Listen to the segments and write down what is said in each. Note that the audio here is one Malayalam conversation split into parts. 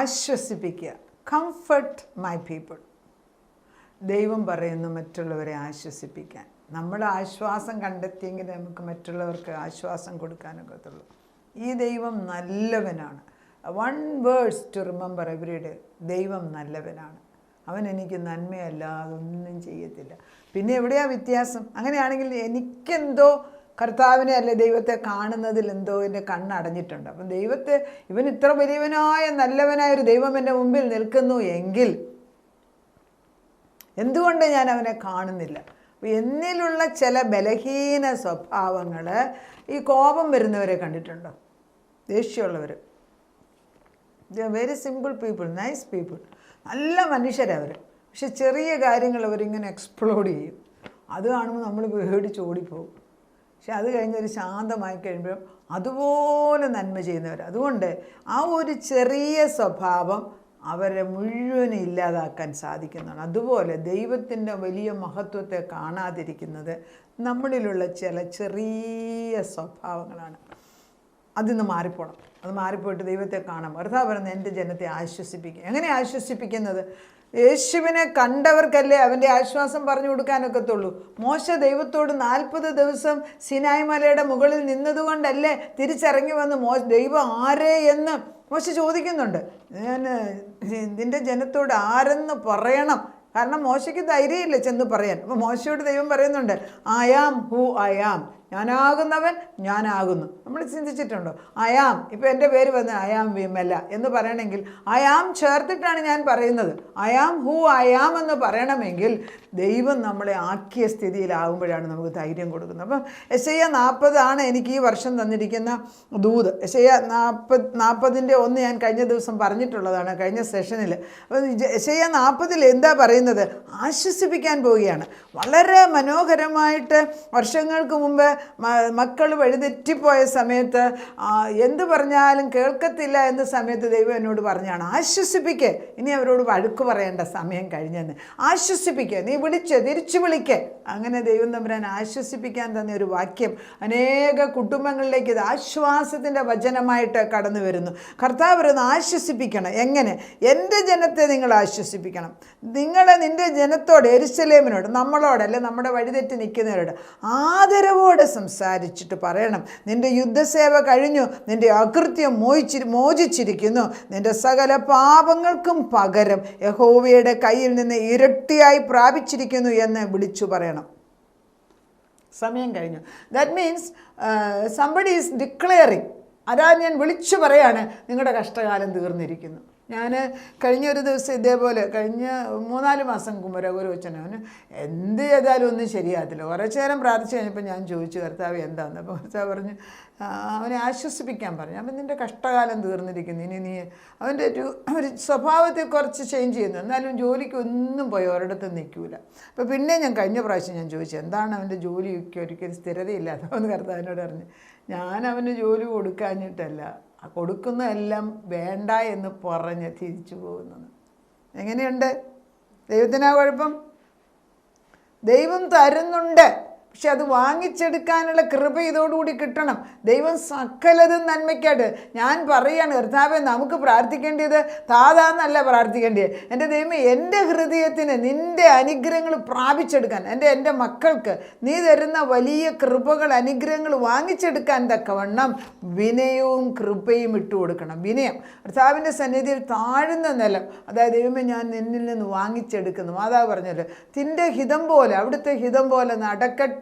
ആശ്വസിപ്പിക്കുക. Comfort my people. ദൈവം പറയുന്നു മറ്റുള്ളവരെ ആശ്വസിപ്പിക്കാൻ. നമ്മൾ ആശ്വാസം കണ്ടെത്തിയെങ്കിൽ നമുക്ക് മറ്റുള്ളവർക്ക് ആശ്വാസം കൊടുക്കാനൊക്കത്തുള്ളൂ. ഈ ദൈവം നല്ലവനാണ്. 1 verse to remember every day. ദൈവം നല്ലവനാണ്. അവൻ എനിക്ക് നന്മയല്ലാതെ ഒന്നും ചെയ്യത്തില്ല. പിന്നെ എവിടെയാണ് വ്യത്യാസം? അങ്ങനെയാണെങ്കിൽ എനിക്കെന്തോ കർത്താവിനെ അല്ലെ ദൈവത്തെ കാണുന്നതിൽ എന്തോ എൻ്റെ കണ്ണടഞ്ഞിട്ടുണ്ട്. അപ്പം ദൈവത്തെ, ഇവൻ ഇത്ര വലിയവനായ നല്ലവനായൊരു ദൈവം എൻ്റെ മുമ്പിൽ നിൽക്കുന്നു എങ്കിൽ എന്തുകൊണ്ട് ഞാൻ അവനെ കാണുന്നില്ല? അപ്പോൾ എന്നിലുള്ള ചില ബലഹീന സ്വഭാവങ്ങൾ, ഈ കോപം വരുന്നവരെ കണ്ടിട്ടുണ്ടോ? ദേഷ്യമുള്ളവർ. Very simple people, nice people, നല്ല മനുഷ്യരവർ. പക്ഷെ ചെറിയ കാര്യങ്ങൾ അവരിങ്ങനെ എക്സ്പ്ലോഡ് ചെയ്യും. അത് കാണുമ്പോൾ നമ്മൾ പേടിച്ച് ഓടിപ്പോകും. പക്ഷെ അത് കഴിഞ്ഞൊരു ശാന്തമായി കഴിയുമ്പോഴും അതുപോലെ നന്മ ചെയ്യുന്നവർ. അതുകൊണ്ട് ആ ഒരു ചെറിയ സ്വഭാവം അവരെ മുഴുവൻ ഇല്ലാതാക്കാൻ സാധിക്കുന്നതാണ്. അതുപോലെ ദൈവത്തിൻ്റെ വലിയ മഹത്വത്തെ കാണാതിരിക്കുന്നത് നമ്മളിലുള്ള ചില ചെറിയ സ്വഭാവങ്ങളാണ്. അതിന്ന് മാറിപ്പോണം. അത് മാറിപ്പോയിട്ട് ദൈവത്തെ കാണാം. കർത്താവ് പറയുന്നത് എൻ്റെ ജനത്തെ ആശ്വസിപ്പിക്കുക. എങ്ങനെ ആശ്വസിപ്പിക്കുന്നത്? യേശുവിനെ കണ്ടവർക്കല്ലേ അവൻ്റെ ആശ്വാസം പറഞ്ഞു കൊടുക്കാനൊക്കത്തുള്ളൂ. മോശ ദൈവത്തോട് 40 ദിവസം സിനായ് മലയുടെ മുകളിൽ നിന്നതുകൊണ്ടല്ലേ തിരിച്ചിറങ്ങി വന്ന് ദൈവം ആരേ എന്ന് മോശ ചോദിക്കുന്നുണ്ട്. നിൻ്റെ ജനത്തോട് ആരെന്ന് പറയണം. കാരണം മോശയ്ക്ക് ധൈര്യമില്ല ചെന്ന് പറയാൻ. അപ്പോൾ മോശയോട് ദൈവം പറയുന്നുണ്ട്, I am who I am. ഞാനാകുന്നവൻ ഞാനാകുന്നു. നമ്മൾ ചിന്തിച്ചിട്ടുണ്ടോ? ഐ ആം, ഇപ്പോൾ എൻ്റെ പേര് വന്ന് ഐ ആം വിമല എന്ന് പറയണമെങ്കിൽ ഐ ആം ചേർത്തിട്ടാണ് ഞാൻ പറയുന്നത്. I am who I am എന്ന് പറയണമെങ്കിൽ ദൈവം നമ്മളെ ആക്കിയ സ്ഥിതിയിലാകുമ്പോഴാണ് നമുക്ക് ധൈര്യം കൊടുക്കുന്നത്. അപ്പം യെശയ്യാ 40 എനിക്ക് ഈ വർഷം തന്നിരിക്കുന്ന ദൂത്. യെശയ്യാ 40:1 ഞാൻ കഴിഞ്ഞ ദിവസം പറഞ്ഞിട്ടുള്ളതാണ്, കഴിഞ്ഞ സെഷനിൽ. അപ്പം യെശയ്യാ 40 എന്താ പറയുന്നത്? ആശ്വസിപ്പിക്കാൻ പോവുകയാണ്. വളരെ മനോഹരമായിട്ട് വർഷങ്ങൾക്ക് മുമ്പ് മക്കൾ വഴിതെറ്റിപ്പോയ സമയത്ത് എന്ത് പറഞ്ഞാലും കേൾക്കത്തില്ല എന്ന സമയത്ത് ദൈവം എന്നോട് പറഞ്ഞാണ്, ആശ്വസിപ്പിക്കുക. ഇനി അവരോട് വഴക്ക് പറയേണ്ട സമയം കഴിഞ്ഞെന്ന്. ആശ്വസിപ്പിക്കുക, നീ തിരിച്ചു വിളിക്കുക. അങ്ങനെ ദൈവം തമ്പുരാൻ ആശ്വസിപ്പിക്കാൻ തന്നെ ഒരു വാക്യം അനേക കുടുംബങ്ങളിലേക്ക് ഇത് ആശ്വാസത്തിൻ്റെ വചനമായിട്ട് കടന്നു വരുന്നു. കർത്താവ് പറയുന്നു ആശ്വസിപ്പിക്കണം. എങ്ങനെ? എൻ്റെ ജനത്തെ നിങ്ങൾ ആശ്വസിപ്പിക്കണം. നിന്റെ ജനത്തോട്, യെരൂശലേമിനോട്, നമ്മളോടല്ല, നമ്മുടെ വഴിതെറ്റി നിൽക്കുന്നവരോട് ആദരവോടെ സംസാരിച്ചിട്ട് പറയണം, നിന്റെ യുദ്ധസേവ കഴിഞ്ഞു, നിന്റെ അകൃത്യം മോചിച്ചിരിക്കുന്നു, നിന്റെ സകല പാപങ്ങൾക്കും പകരം യഹോവയുടെ കയ്യിൽ നിന്ന് ഇരട്ടിയായി പ്രാപിച്ചിരിക്കുന്നു എന്ന് വിളിച്ചു പറയണം. സമയം കഴിഞ്ഞു. That means somebody is declaring. അതാ ഞാൻ വിളിച്ചു പറയാണ്, നിങ്ങളുടെ കഷ്ടകാലം തീർന്നിരിക്കുന്നു. ഞാൻ കഴിഞ്ഞൊരു ദിവസം ഇതേപോലെ, കഴിഞ്ഞ 3-4 മാസം മുമ്പ് ഒരു കൊച്ചനവന് എന്ത് ചെയ്താലും ഒന്നും ശരിയാകത്തില്ല. കുറച്ച് നേരം പ്രാർത്ഥിച്ച് കഴിഞ്ഞപ്പോൾ ഞാൻ ചോദിച്ചു, കർത്താവ് എന്താണെന്ന്. അപ്പോൾ കർത്താവ് പറഞ്ഞു, അവനെ ആശ്വസിപ്പിക്കാൻ പറഞ്ഞു. അപ്പം നിൻ്റെ കഷ്ടകാലം തീർന്നിരിക്കുന്നു, ഇനി നീ അവൻ്റെ ഒരു സ്വഭാവത്തെ കുറച്ച് ചേഞ്ച് ചെയ്യുന്നു, എന്നാലും ജോലിക്ക് ഒന്നും പോയി ഒരിടത്തും നിൽക്കില്ല. അപ്പോൾ പിന്നെ ഞാൻ കഴിഞ്ഞ പ്രാവശ്യം ഞാൻ ചോദിച്ചു, എന്താണ് അവൻ്റെ ജോലിക്ക് ഒരിക്കലും സ്ഥിരതയില്ലാത്ത? അവന് കർത്താവിനോട് പറഞ്ഞു, ഞാൻ അവന് ജോലി കൊടുക്കാഞ്ഞിട്ടല്ല, കൊടുക്കുന്നതെല്ലാം വേണ്ട എന്ന് പറഞ്ഞ് തിരിച്ചു പോകുന്നത്. എങ്ങനെയുണ്ട്? ദൈവത്തിനാ കുഴപ്പം? ദൈവം തരുന്നുണ്ട്, പക്ഷെ അത് വാങ്ങിച്ചെടുക്കാനുള്ള കൃപ ഇതോടുകൂടി കിട്ടണം. ദൈവം സകലതും നന്മയ്ക്കായിട്ട്. ഞാൻ പറയാണ്, കർത്താവേ, നമുക്ക് പ്രാർത്ഥിക്കേണ്ടത് താതാന്നല്ല പ്രാർത്ഥിക്കേണ്ടത്. എൻ്റെ ദൈവമേ, എൻ്റെ ഹൃദയത്തിന് നിൻ്റെ അനുഗ്രഹങ്ങൾ പ്രാപിച്ചെടുക്കാൻ, എൻ്റെ മക്കൾക്ക് നീ തരുന്ന വലിയ കൃപകൾ, അനുഗ്രഹങ്ങൾ വാങ്ങിച്ചെടുക്കാൻ തക്കവണ്ണം വിനയവും കൃപയും ഇട്ട് കൊടുക്കണം. വിനയം, കർത്താവിൻ്റെ സന്നിധിയിൽ താഴ്ന്ന നിലം. അതായത് ദൈവമേ, ഞാൻ നിന്നിൽ നിന്ന് വാങ്ങിച്ചെടുക്കുന്നു. മാതാവ് പറഞ്ഞല്ലോ, നിൻ്റെ ഹിതം പോലെ, അവിടുത്തെ ഹിതം പോലെ നടക്കട്ടെ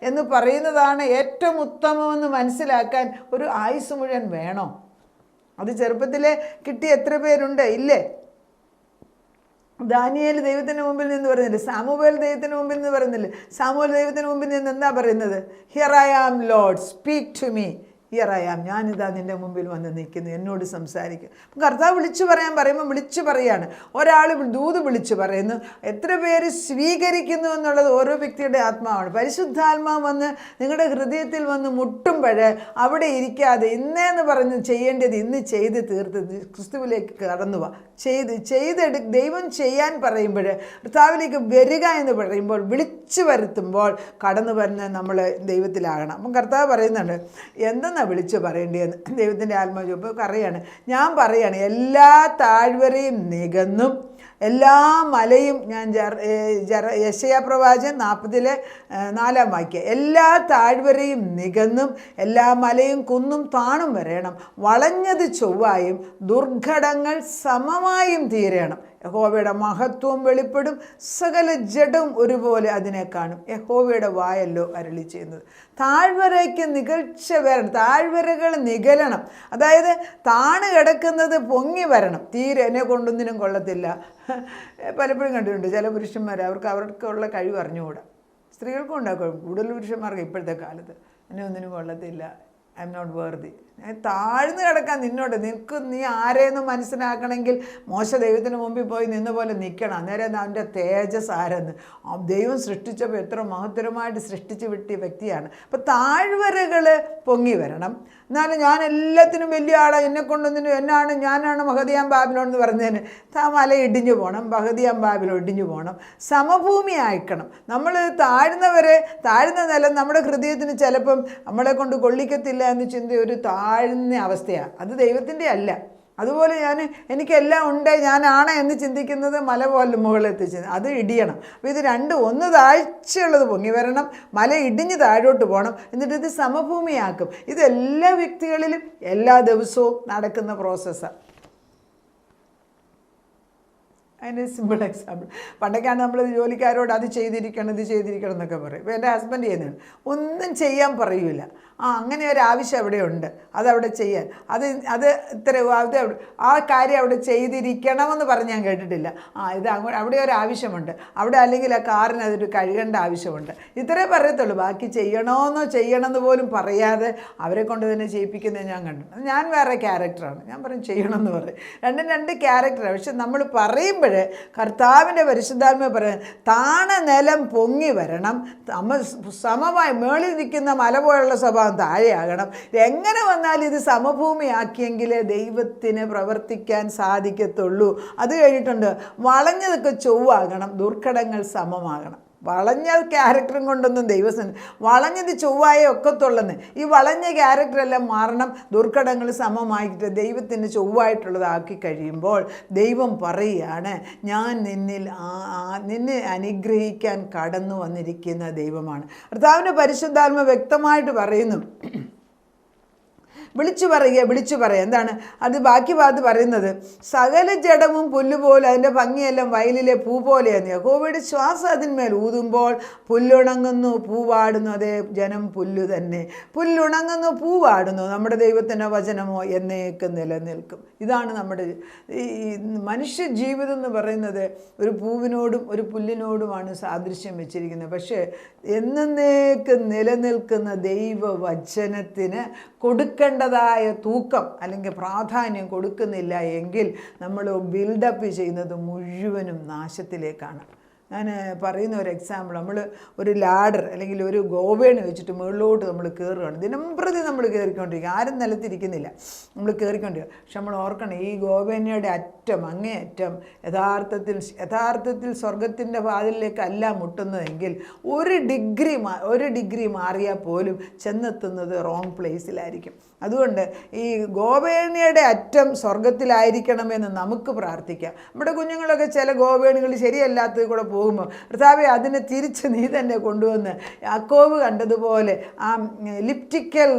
എന്ന് പറയുന്നതാണ് ഏറ്റവും ഉത്തമമെന്ന് മനസ്സിലാക്കാൻ ഒരു ആയുസ് മുഴുവൻ വേണോ? അത് ചെറുപ്പത്തിലെ കിട്ടി എത്ര പേരുണ്ട്? ഇല്ലേ? ദാനിയേൽ ദൈവത്തിന് മുമ്പിൽ നിന്ന് പറയുന്നില്ല, സാമുവേൽ ദൈവത്തിന് മുമ്പിൽ നിന്ന് പറയുന്നില്ല. സാമുവേൽ ദൈവത്തിന് മുമ്പിൽ നിന്ന് എന്താ പറയുന്നത്? Here I am lord, speak to me. Here I am, ഞാനിതാ നിൻ്റെ മുമ്പിൽ വന്ന് നിൽക്കുന്നു, എന്നോട് സംസാരിക്കും. അപ്പം കർത്താവ് വിളിച്ചു പറയാൻ പറയുമ്പോൾ വിളിച്ചു പറയാണ്. ഒരാൾ ദൂത് വിളിച്ചു പറയുന്നു. എത്ര പേര് സ്വീകരിക്കുന്നു എന്നുള്ളത് ഓരോ വ്യക്തിയുടെ ആത്മാവാണ്. പരിശുദ്ധാത്മാവ് വന്ന് നിങ്ങളുടെ ഹൃദയത്തിൽ വന്ന് മുട്ടുമ്പോൾ അവിടെ ഇരിക്കാതെ ഇന്നേന്ന് പറഞ്ഞ് ചെയ്യേണ്ടത് ഇന്ന് ചെയ്ത് തീർത്ത് ക്രിസ്തുവിലേക്ക് കടന്നു പോവാ. ദൈവം ചെയ്യാൻ പറയുമ്പോൾ, കർത്താവിലേക്ക് വരിക എന്ന് പറയുമ്പോൾ, വിളിച്ചു വരുത്തുമ്പോൾ കടന്നു വരുന്ന നമ്മൾ ദൈവത്തിലാകണം. അപ്പം കർത്താവ് പറയുന്നുണ്ട്, എന്തെന്ന് വിളിച്ച് പറയേണ്ടതെന്ന് ദൈവത്തിൻ്റെ ആത്മാവ് ഇപ്പോൾ പറയാണ്. ഞാൻ പറയാണ്, എല്ലാ താഴ്വരയും നികന്നും എല്ലാ മലയും, ഞാൻ യെശയ്യാ പ്രവാചകൻ 40:4 വാക്യം, എല്ലാ താഴ്വരയും നികന്നും എല്ലാ മലയും കുന്നും താണും വരേണം, വളഞ്ഞത് ചൊവ്വായും ദുർഘടങ്ങൾ സമമായും തീരണം. യഹോവയുടെ മഹത്വം വെളിപ്പെടും, സകല ജഡവും ഒരുപോലെ അതിനെ കാണും. യഹോവയുടെ വായല്ലോ അരുളി ചെയ്യുന്നത്. താഴ്വരയ്ക്ക് നികഴ്ച വരണം, താഴ്വരകൾ നികലണം. അതായത് താണ് കിടക്കുന്നത് പൊങ്ങി വരണം. തീരെ എന്നെ കൊണ്ടൊന്നിനും കൊള്ളത്തില്ല. പലപ്പോഴും കണ്ടിട്ടുണ്ട് ചില പുരുഷന്മാർ, അവർക്കുള്ള കഴിവ് അറിഞ്ഞുകൂടാ. സ്ത്രീകൾക്കും ഉണ്ടാക്കും, കൂടുതൽ പുരുഷന്മാർക്ക് ഇപ്പോഴത്തെ കാലത്ത് എന്നെ ഒന്നിനും കൊള്ളത്തില്ല, ഐ എം നോട്ട് വേർതി. താഴ്ന്നു കിടക്കാൻ നിന്നോട് നീ ആരെയെന്ന് മനസ്സിലാക്കണമെങ്കിൽ മോശ ദൈവത്തിന് മുമ്പിൽ പോയി നിന്ന പോലെ നിൽക്കണം. അന്നേരം അവൻ്റെ തേജസ് ആരെന്ന്. ദൈവം സൃഷ്ടിച്ചപ്പോൾ എത്ര മഹത്തരമായിട്ട് സൃഷ്ടിച്ച് വിട്ടിയ വ്യക്തിയാണ്. അപ്പോൾ താഴ്വരകൾ പൊങ്ങി വരണം. എന്നാലും ഞാൻ എല്ലാത്തിനും വലിയ ആളാണ്, എന്നെക്കൊണ്ടൊന്നിനും ഞാനാണ് മഹദിയാം ബാബിലോൺ എന്ന് പറഞ്ഞതിന് മല ഇടിഞ്ഞു പോകണം, മഹദിയാം ബാബിലോൺ ഇടിഞ്ഞു പോകണം. സമഭൂമി അയക്കണം. നമ്മൾ താഴ്ന്ന നിലം നമ്മുടെ ഹൃദയത്തിന് ചിലപ്പം നമ്മളെ കൊണ്ട് കൊള്ളിക്കത്തില്ല എന്ന് ചിന്ത ഒരു താഴ്ന്ന അവസ്ഥയാണ്. അത് ദൈവത്തിൻ്റെ അല്ല. അതുപോലെ എനിക്കെല്ലാം ഉണ്ട്, ഞാനാണ് എന്ന് ചിന്തിക്കുന്നത് മല പോലെ മുകളിൽ എത്തിച്ച് അത് ഇടിയണം. അപ്പോൾ ഇത് രണ്ടും, ഒന്ന് താഴ്ചയുള്ളത് പൊങ്ങി വരണം, മല ഇടിഞ്ഞ് താഴോട്ട് പോകണം, എന്നിട്ട് ഇത് സമഭൂമിയാക്കും. ഇതെല്ലാ വ്യക്തികളിലും എല്ലാ ദിവസവും നടക്കുന്ന പ്രോസസ്സാണ്. അതിന് സിമ്പിൾ എക്സാമ്പിൾ, പണ്ടൊക്കെയാണ് നമ്മൾ ജോലിക്കാരോട് അത് ചെയ്തിരിക്കണം ഇത് ചെയ്തിരിക്കണം എന്നൊക്കെ പറയും. ഇപ്പോൾ എൻ്റെ ഹസ്ബൻഡ് ചെയ്യുന്നതാണ്, ഒന്നും ചെയ്യാൻ പറയൂല. അങ്ങനെ ഒരു ആവശ്യം അവിടെ ഉണ്ട്, അതവിടെ ചെയ്യാൻ, അത് ആ കാര്യം അവിടെ ചെയ്തിരിക്കണമെന്ന് പറഞ്ഞ് ഞാൻ കേട്ടിട്ടില്ല. ഇത് അവിടെ ഒരു ആവശ്യമുണ്ട്, അവിടെ അല്ലെങ്കിൽ ആ കാറിന് അതൊരു കഴുകേണ്ട ആവശ്യമുണ്ട്, ഇത്രേ പറയത്തുള്ളൂ. ബാക്കി ചെയ്യണമെന്ന് പോലും പറയാതെ അവരെ കൊണ്ട് തന്നെ ചെയ്യിപ്പിക്കുന്നത് ഞാൻ കണ്ടു. ഞാൻ വേറെ ക്യാരക്ടറാണ്, ഞാൻ പറയും ചെയ്യണമെന്ന് പറയും. രണ്ടും രണ്ട് ക്യാരക്ടറാണ്. പക്ഷെ നമ്മൾ പറയുമ്പോൾ കർത്താവിൻ്റെ പരിശുദ്ധാത്മ പറയാൻ, താണ നിലം പൊങ്ങി വരണം, സമമായി മേളിൽ നിൽക്കുന്ന മല പോലുള്ള സ്വഭാവം താഴെയാകണം. എങ്ങനെ വന്നാലും ഇത് സമഭൂമിയാക്കിയെങ്കിലേ ദൈവത്തിന് പ്രവർത്തിക്കാൻ സാധിക്കത്തുള്ളൂ. അത് കഴിഞ്ഞിട്ടുണ്ട്, വളഞ്ഞതൊക്കെ ചൊവ്വാകണം, ദുർഘടങ്ങൾ സമമാകണം. വളഞ്ഞ ക്യാരക്ടറും കൊണ്ടൊന്നും ദൈവം, വളഞ്ഞത് ചൊവ്വായേ ഒക്കത്തുള്ളെന്ന്. ഈ വളഞ്ഞ ക്യാരക്ടറെല്ലാം മാറണം, ദുർഘടങ്ങൾ സമമായിട്ട് ദൈവത്തിന് ചൊവ്വായിട്ടുള്ളതാക്കി കഴിയുമ്പോൾ ദൈവം പറയുകയാണ്, ഞാൻ നിന്നെ അനുഗ്രഹിക്കാൻ കടന്നു വന്നിരിക്കുന്ന ദൈവമാണ്. കർത്താവിൻ്റെ പരിശുദ്ധാത്മ വ്യക്തമായിട്ട് പറയുന്നു, വിളിച്ചു പറയുക. എന്താണ് അത്? ബാക്കി ഭാഗത്ത് പറയുന്നത്, സകല ജഡവും പുല്ലുപോലെ, അതിൻ്റെ ഭംഗിയെല്ലാം വയലിലെ പൂ പോലെയാണ്. യഹോവയുടെ ശ്വാസം അതിന്മേൽ ഊതുമ്പോൾ പുല്ലുണങ്ങുന്നു, പൂവാടുന്നു. അതേ, ജനം പുല്ലു തന്നെ. പുല്ലുണങ്ങുന്നു, പൂവാടുന്നു. നമ്മുടെ ദൈവത്തിൻ്റെ വചനമോ എന്നേക്കും നിലനിൽക്കും. ഇതാണ് നമ്മുടെ ഈ മനുഷ്യ ജീവിതം എന്ന് പറയുന്നത്. ഒരു പൂവിനോടും ഒരു പുല്ലിനോടുമാണ് സാദൃശ്യം വെച്ചിരിക്കുന്നത്. പക്ഷേ എന്നേക്കും നിലനിൽക്കുന്ന ദൈവവചനത്തിന് കൊടുക്കേണ്ടതായ തൂക്കം അല്ലെങ്കിൽ പ്രാധാന്യം കൊടുക്കുന്നില്ല എങ്കിൽ നമ്മൾ ബിൽഡപ്പ് ചെയ്യുന്നത് മുഴുവനും നാശത്തിലേക്കാണ്. ഞാൻ പറയുന്ന ഒരു എക്സാമ്പിൾ, നമ്മൾ ഒരു ലാഡർ അല്ലെങ്കിൽ ഒരു ഗോവേണി വെച്ചിട്ട് മുകളിലോട്ട് നമ്മൾ കയറുകയാണ്. ദിനംപ്രതി നമ്മൾ കയറിക്കൊണ്ടിരിക്കുക, ആരും നിലത്തിരിക്കുന്നില്ല, നമ്മൾ കയറിക്കൊണ്ടിരിക്കുക. പക്ഷെ നമ്മൾ ഓർക്കണം, ഈ ഗോവേണിയുടെ അങ്ങേയറ്റം യഥാർത്ഥത്തിൽ സ്വർഗത്തിൻ്റെ വാതിലിലേക്കല്ല മുട്ടുന്നതെങ്കിൽ ഒരു ഡിഗ്രി മാറിയാൽ പോലും ചെന്നെത്തുന്നത് റോങ് പ്ലേസിലായിരിക്കും. അതുകൊണ്ട് ഈ ഗോവേണിയുടെ അറ്റം സ്വർഗത്തിലായിരിക്കണമെന്ന് നമുക്ക് പ്രാർത്ഥിക്കാം. നമ്മുടെ കുഞ്ഞുങ്ങളൊക്കെ ചില ഗോവേണികൾ ശരിയല്ലാത്തത് കൂടെ പോകുമ്പോൾ, കർത്താവേ അതിനെ തിരിച്ച് നീ തന്നെ കൊണ്ടുവന്ന് യാക്കോബ് കണ്ടതുപോലെ ആ ലിപ്റ്റിക്കൽ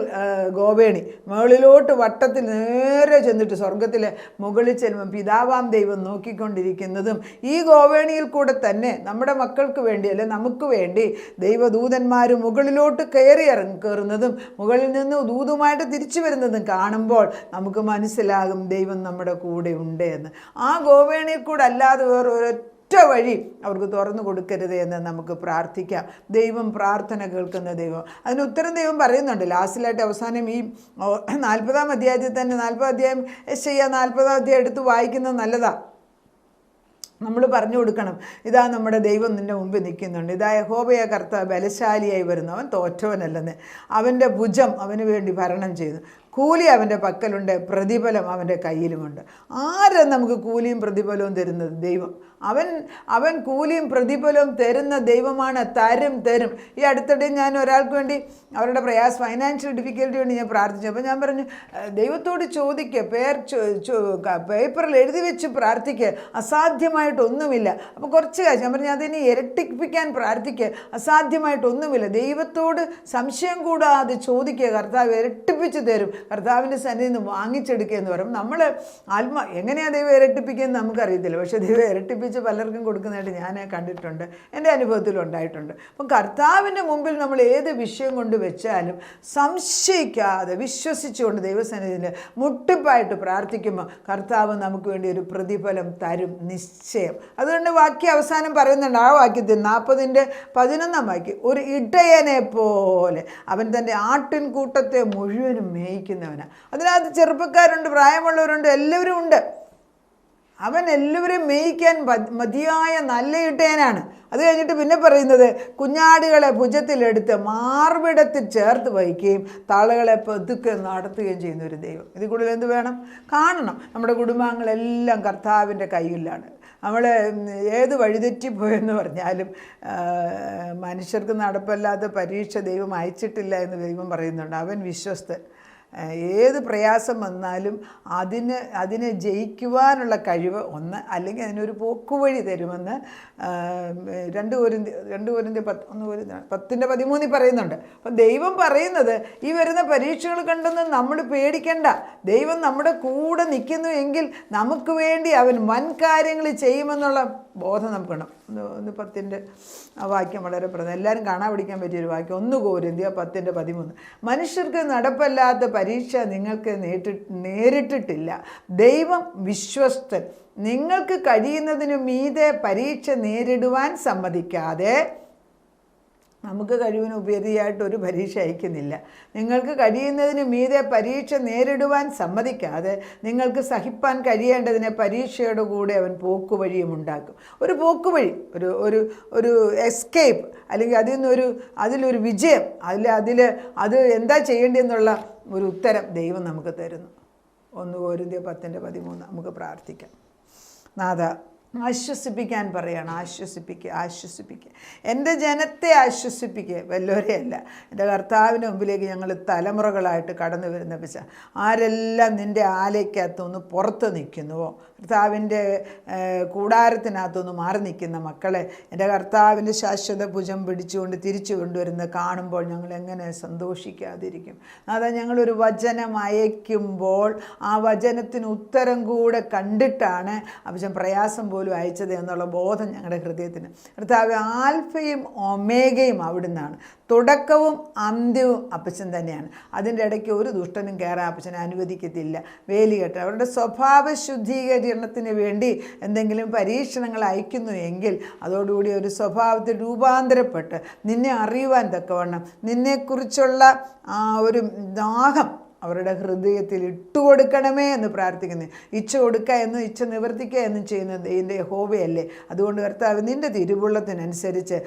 ഗോവേണി മുകളിലോട്ട് വട്ടത്തിൽ നേരെ ചെന്നിട്ട് സ്വർഗത്തിലെ മുകളിൽ ചെല്ലുമ്പം പിതാവാം ദൈവം നോക്കിക്കൊണ്ടിരിക്കുന്നതും ഈ ഗോവേണിയിൽ കൂടെ തന്നെ നമ്മുടെ മക്കൾക്ക് വേണ്ടി അല്ലെ നമുക്ക് വേണ്ടി ദൈവദൂതന്മാർ മുകളിലോട്ട് കയറുന്നതും മുകളിൽ നിന്ന് ദൂതുമായിട്ട് തിരിച്ചു വരുന്നതും കാണുമ്പോൾ നമുക്ക് മനസ്സിലാകും ദൈവം നമ്മുടെ കൂടെ ഉണ്ട് എന്ന്. ആ ഗോവേണിയിൽ കൂടെ അല്ലാതെ വേറൊരൊറ്റ വഴി അവർക്ക് തുറന്നു കൊടുക്കരുത് എന്ന് നമുക്ക് പ്രാർത്ഥിക്കാം. ദൈവം പ്രാർത്ഥന കേൾക്കുന്ന ദൈവം. അതിന് ഉത്തരം ദൈവം പറയുന്നുണ്ട്. ലാസ്റ്റിലായിട്ട് അവസാനം ഈ 40-ാം അധ്യായത്തിൽ തന്നെ 40 അധ്യായം യെശയ്യാ 40-ാം അധ്യായം എടുത്ത് വായിക്കുന്നത് നല്ലതാണ്. നമ്മൾ പറഞ്ഞു കൊടുക്കണം, ഇതാ നമ്മുടെ ദൈവം നിൻ്റെ മുമ്പിൽ നിൽക്കുന്നുണ്ട്, ഇതാ യഹോവയ കർത്താവ് ബലശാലിയായി വരുന്നു, അവൻ തോറ്റവനല്ലെന്ന്, അവൻ്റെ ഭുജം അവന് വേണ്ടി ഭരണം ചെയ്യുന്നു, കൂലി അവൻ്റെ പക്കലുണ്ട്, പ്രതിഫലം അവൻ്റെ കയ്യിലുമുണ്ട്. ആരാ നമുക്ക് കൂലിയും പ്രതിഫലവും തരുന്നത്? ദൈവം. അവൻ കൂലിയും പ്രതിഫലവും തരുന്ന ദൈവമാണ്. തരും. ഈ അടുത്തിടെ ഞാൻ ഒരാൾക്ക് വേണ്ടി അവരുടെ ഫൈനാൻഷ്യൽ ഡിഫിക്കൽറ്റി വേണ്ടി ഞാൻ പ്രാർത്ഥിച്ചു. അപ്പോൾ ഞാൻ പറഞ്ഞു, ദൈവത്തോട് ചോദിക്കുക, പേപ്പറിൽ എഴുതി വെച്ച് പ്രാർത്ഥിക്കുക, അസാധ്യമായിട്ടൊന്നുമില്ല. അപ്പോൾ കുറച്ച് കാശ് ഞാൻ പറഞ്ഞു, അതിനെ ഇരട്ടിപ്പിക്കാൻ പ്രാർത്ഥിക്കുക, അസാധ്യമായിട്ടൊന്നുമില്ല. ദൈവത്തോട് സംശയം കൂടാതെ ചോദിക്കുക, കർത്താവ് ഇരട്ടിപ്പിച്ച് തരും. കർത്താവിൻ്റെ സന്നിധിയിൽ നിന്ന് വാങ്ങിച്ചെടുക്കുക എന്ന് പറയും. നമ്മൾ എങ്ങനെയാണ് ദൈവം ഇരട്ടിപ്പിക്കുന്നത് നമുക്കറിയത്തില്ല, പക്ഷേ ദൈവം ഇരട്ടിപ്പിച്ച് പലർക്കും കൊടുക്കുന്നതായിട്ട് ഞാൻ കണ്ടിട്ടുണ്ട്, എൻ്റെ അനുഭവത്തിലും ഉണ്ടായിട്ടുണ്ട്. അപ്പം കർത്താവിൻ്റെ മുമ്പിൽ നമ്മൾ ഏത് വിഷയം കൊണ്ട് വെച്ചാലും സംശയിക്കാതെ വിശ്വസിച്ചുകൊണ്ട് ദൈവസന്നിധിയിൽ മുട്ടിപ്പായിട്ട് പ്രാർത്ഥിക്കുമ്പോൾ കർത്താവ് നമുക്ക് വേണ്ടി ഒരു പ്രതിഫലം തരും, നിശ്ചയം. അതുകൊണ്ട് വാക്യം അവസാനം പറയുന്നുണ്ട്, ആ വാക്യത്തിൽ 40:11 വാക്യം, ഒരു ഇടയനെ പോലെ അവൻ തൻ്റെ ആട്ടിൻകൂട്ടത്തെ മുഴുവനും മേയിക്കുന്നവനാണ്. അതിനകത്ത് ചെറുപ്പക്കാരുണ്ട്, പ്രായമുള്ളവരുണ്ട്, എല്ലാവരും ഉണ്ട്. അവൻ എല്ലാവരെയും മേയിക്കാൻ മതിയായ നല്ല ഇടയനാണ്. അത് കഴിഞ്ഞിട്ട് പിന്നെ പറയുന്നത്, കുഞ്ഞാടുകളെ ഭുജത്തിലെടുത്ത് മാർവിടത്തിൽ ചേർത്ത് വയ്ക്കുകയും തളകളെ പതുക്കെ നടത്തുകയും ചെയ്യുന്ന ഒരു ദൈവം. ഇതിൽ കൂടുതൽ എന്ത് വേണം? കാണണം. നമ്മുടെ കുടുംബാംഗങ്ങളെല്ലാം കർത്താവിൻ്റെ കയ്യിലാണ്. നമ്മൾ ഏത് വഴിതെറ്റിപ്പോയെന്ന് പറഞ്ഞാലും മനുഷ്യർക്ക് നടപ്പല്ലാത്ത പരീക്ഷ ദൈവം അയച്ചിട്ടില്ല എന്ന് ദൈവം പറയുന്നുണ്ട്. അവൻ വിശ്വസ്തൻ. ഏത് പ്രയാസം വന്നാലും അതിനെ ജയിക്കുവാനുള്ള കഴിവ് ഒന്ന്, അല്ലെങ്കിൽ അതിനൊരു പോക്കുവഴി തരുമെന്ന് 2 കൊരിന്ത്യർ 10:13 പറയുന്നുണ്ട്. അപ്പം ദൈവം പറയുന്നത്, ഈ വരുന്ന പരീക്ഷകൾ കണ്ടൊന്നും നമ്മൾ പേടിക്കണ്ട. ദൈവം നമ്മുടെ കൂടെ നിൽക്കുന്നു എങ്കിൽ നമുക്ക് വേണ്ടി അവൻ വൻ കാര്യങ്ങൾ ചെയ്യുമെന്നുള്ള ബോധം നമുക്കുണ്ട്. 10 വാക്യം വളരെ പ്രധാനം, എല്ലാവരും കാണാൻ പിടിക്കാൻ പറ്റിയൊരു വാക്യം. 1 കൊരിന്ത്യർ 10:13. മനുഷ്യർക്ക് നടപ്പല്ലാത്ത പരീക്ഷ നിങ്ങൾക്ക് നേരിട്ടിട്ടില്ല. ദൈവം വിശ്വസ്തൻ. നിങ്ങൾക്ക് കഴിയുന്നതിനു മീതെ പരീക്ഷ നേരിടുവാൻ സമ്മതിക്കാതെ, നമുക്ക് കഴിവിന് ഉപരിയായിട്ടൊരു പരീക്ഷ അയക്കുന്നില്ല. നിങ്ങൾക്ക് കഴിയുന്നതിന് മീതെ പരീക്ഷ നേരിടുവാൻ സമ്മതിക്കാതെ നിങ്ങൾക്ക് സഹിപ്പാൻ കഴിയേണ്ടതിനെ പരീക്ഷയുടെ കൂടെ അവൻ പോക്കുവഴിയും ഉണ്ടാക്കും. ഒരു പോക്കുവഴി, ഒരു എസ്കേപ്പ്, അല്ലെങ്കിൽ അതിലൊരു വിജയം, അത് എന്താ ചെയ്യേണ്ടതെന്നുള്ള ഒരു ഉത്തരം ദൈവം നമുക്ക് തരുന്നു. 1 കൊരിന്ത്യർ 10:13. നമുക്ക് പ്രാർത്ഥിക്കാം. നാഥ, ആശ്വസിപ്പിക്കാൻ പറയാണ്. ആശ്വസിപ്പിക്കുക. എൻ്റെ ജനത്തെ ആശ്വസിപ്പിക്കുക, വല്ലവരെയല്ല. എൻ്റെ കർത്താവിൻ്റെ മുമ്പിലേക്ക് ഞങ്ങൾ തലമുറകളായിട്ട് കടന്നു വരുന്ന പിശ ആരെല്ലാം നിൻ്റെ ആലയ്ക്കകത്തുനിന്ന് പുറത്ത് നിൽക്കുന്നുവോ, കർത്താവിൻ്റെ കൂടാരത്തിനകത്തുനിന്ന് മാറി നിൽക്കുന്ന മക്കളെ എൻ്റെ കർത്താവിൻ്റെ ശാശ്വത ഭുജം പിടിച്ചുകൊണ്ട് തിരിച്ചു കൊണ്ടുവരുന്നത് കാണുമ്പോൾ ഞങ്ങൾ എങ്ങനെ സന്തോഷിക്കാതിരിക്കും? അതാ, ഞങ്ങളൊരു വചനം അയക്കുമ്പോൾ ആ വചനത്തിന് ഉത്തരം കൂടെ കണ്ടിട്ടാണ് അപ്പച്ചൻ പ്രയാസം പോലും അയച്ചത് എന്നുള്ള ബോധം ഞങ്ങളുടെ ഹൃദയത്തിന്. കർത്താവ് ആൽഫയും ഒമേഗയും അവിടുന്നാണ്. തുടക്കവും അന്ത്യവും അപ്പച്ചൻ തന്നെയാണ്. അതിൻ്റെ ഇടയ്ക്ക് ഒരു ദുഷ്ടനും കയറാൻ അപ്പച്ചനെ അനുവദിക്കത്തില്ല. വേലികെട്ട് അവരുടെ സ്വഭാവ ശുദ്ധീകരണത്തിന് വേണ്ടി എന്തെങ്കിലും പരീക്ഷണങ്ങൾ അയക്കുന്നു എങ്കിൽ അതോടുകൂടി ഒരു സ്വഭാവത്തിൽ രൂപാന്തരപ്പെട്ട് നിന്നെ അറിയുവാൻ തക്കവണ്ണം നിന്നെക്കുറിച്ചുള്ള ആ ഒരു ദാഹം അവരുടെ ഹൃദയത്തിൽ ഇട്ടുകൊടുക്കണമേ എന്ന് പ്രാർത്ഥിക്കുന്നു. ഇച്ഛ കൊടുക്കുക എന്നും ഇച്ഛ നിവർത്തിക്കുക എന്നും ചെയ്യുന്നത് എൻ്റെ യഹോവയല്ലേ. അതുകൊണ്ട് കർത്താവ് നിൻ്റെ തിരുവുള്ളത്തിനനുസരിച്ച്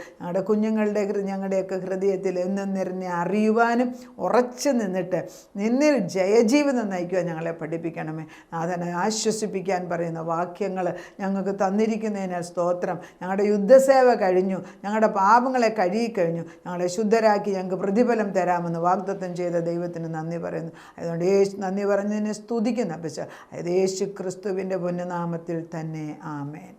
ഞങ്ങളുടെയൊക്കെ ഹൃദയത്തിൽ എന്നും നിറഞ്ഞ് അറിയുവാനും ഉറച്ചു നിന്നിട്ട് നിന്നിൽ ജയജീവിതം നയിക്കുവാൻ ഞങ്ങളെ പഠിപ്പിക്കണമേ. നാഥനെ ആശ്വസിപ്പിക്കാൻ പറയുന്ന വാക്യങ്ങൾ ഞങ്ങൾക്ക് തന്നിരിക്കുന്നതിനാൽ സ്തോത്രം. ഞങ്ങളുടെ യുദ്ധസേവ കഴിഞ്ഞു, ഞങ്ങളുടെ പാപങ്ങളെ കഴുകിക്കഴിഞ്ഞു, ഞങ്ങളെ ശുദ്ധരാക്കി ഞങ്ങൾക്ക് പ്രതിഫലം തരാമെന്ന് വാഗ്ദത്തം ചെയ്ത ദൈവത്തിന് നന്ദി പറയുന്നു. അതുകൊണ്ട് നന്ദി പറഞ്ഞതിനെ സ്തുതിക്കുന്ന അപ്പച്ച, യേശു ക്രിസ്തുവിൻ്റെ പൊന്നുനാമത്തിൽ തന്നെ. ആമേൻ.